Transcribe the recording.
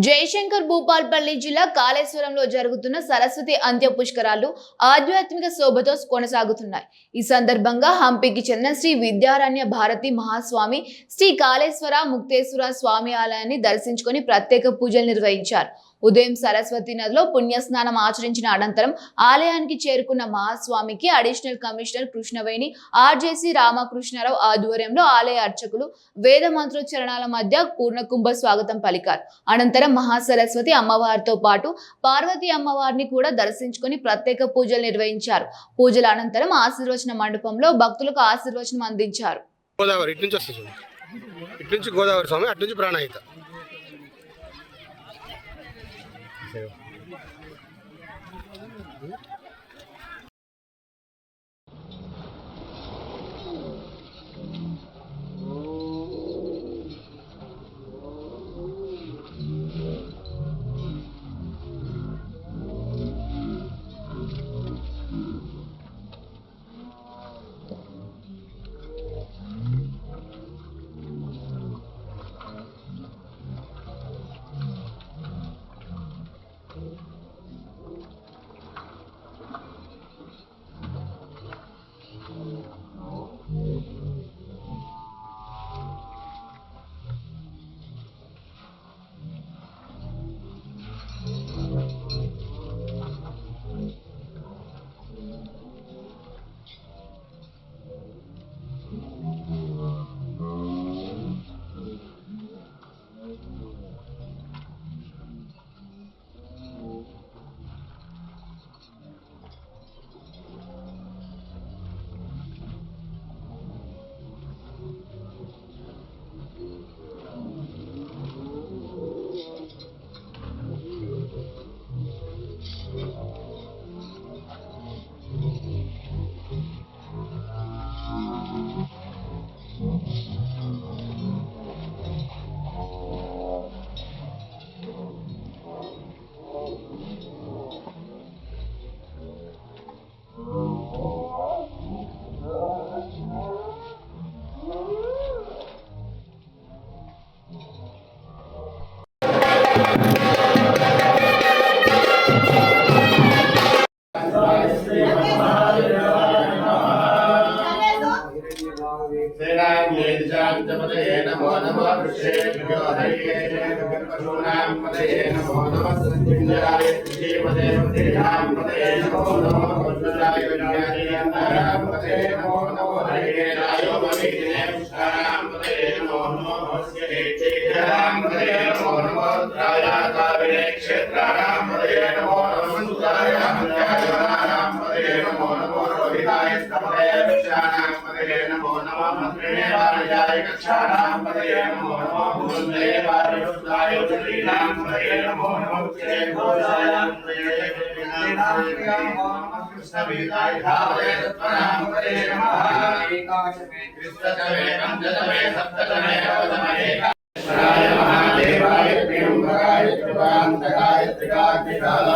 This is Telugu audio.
జయశంకర్ భూపాల్పల్లి జిల్లా కాళేశ్వరంలో జరుగుతున్న సరస్వతి అంత్య పుష్కరాలు ఆధ్యాత్మిక శోభతో కొనసాగుతున్నాయి. ఈ సందర్భంగా హంపికి చెందిన శ్రీ విద్యారణ్య భారతి మహాస్వామి శ్రీ కాళేశ్వర ముక్తేశ్వర స్వామి ఆలయాన్ని దర్శించుకొని ప్రత్యేక పూజలు నిర్వహించారు. ఉదయం సరస్వతి నదిలో పుణ్యస్నానం ఆచరించిన అనంతరం ఆలయానికి చేరుకున్న మహాస్వామికి additional commissioner Krishnaveni, RJC Ramakrishna Rao ఆధ్వర్యంలో ఆలయ అర్చకులు వేద మంత్రోచ్చరణాల మధ్య పూర్ణకుంభ స్వాగతం పలికారు. అనంతరం మహాసరస్వతి అమ్మవారితో పాటు పార్వతీ అమ్మవారిని కూడా దర్శించుకొని ప్రత్యేక పూజలు నిర్వహించారు. పూజల అనంతరం ఆశీర్వచన మండపంలో భక్తులకు ఆశీర్వచనం అందించారు. గోదావరి స్వామి అటు నుంచి ప్రాణాయిత नमो नमः ऋषेभ्यो हरिये पशूनां पतये नमो नमः संजीवनाय जीवने मुक्तिनां पतये नमो नमः वज्राय विज्ञानाय पतये नमो नमः हरिये रायो ममीने पुष्टानां पतये नमो नमः भस्येतेनां पतये नमो नमः त्रायाकाविने क्षेत्राणां पतये नमो नमः सुताय हन्यानां पतये नमो नमः रोहिताय स्तपते विक्षाणां पतये नमो नमः मंत्रिणे वारयाय कक्षाणां पतये नमो नमः भून्ने वारयुक्ताय उद्रीणां पतये नमो नमः उच्चे घोषाय पतये नमो नमः कृष्णवीराय धावये सत्वनां पतये नमः एकादशमे कृष्णतमे पञ्चतमे सप्ततमे नवतमे महादेवाय त्र्यंबकाय त्रिपुरान्तकाय त्रिकाग्निकालाय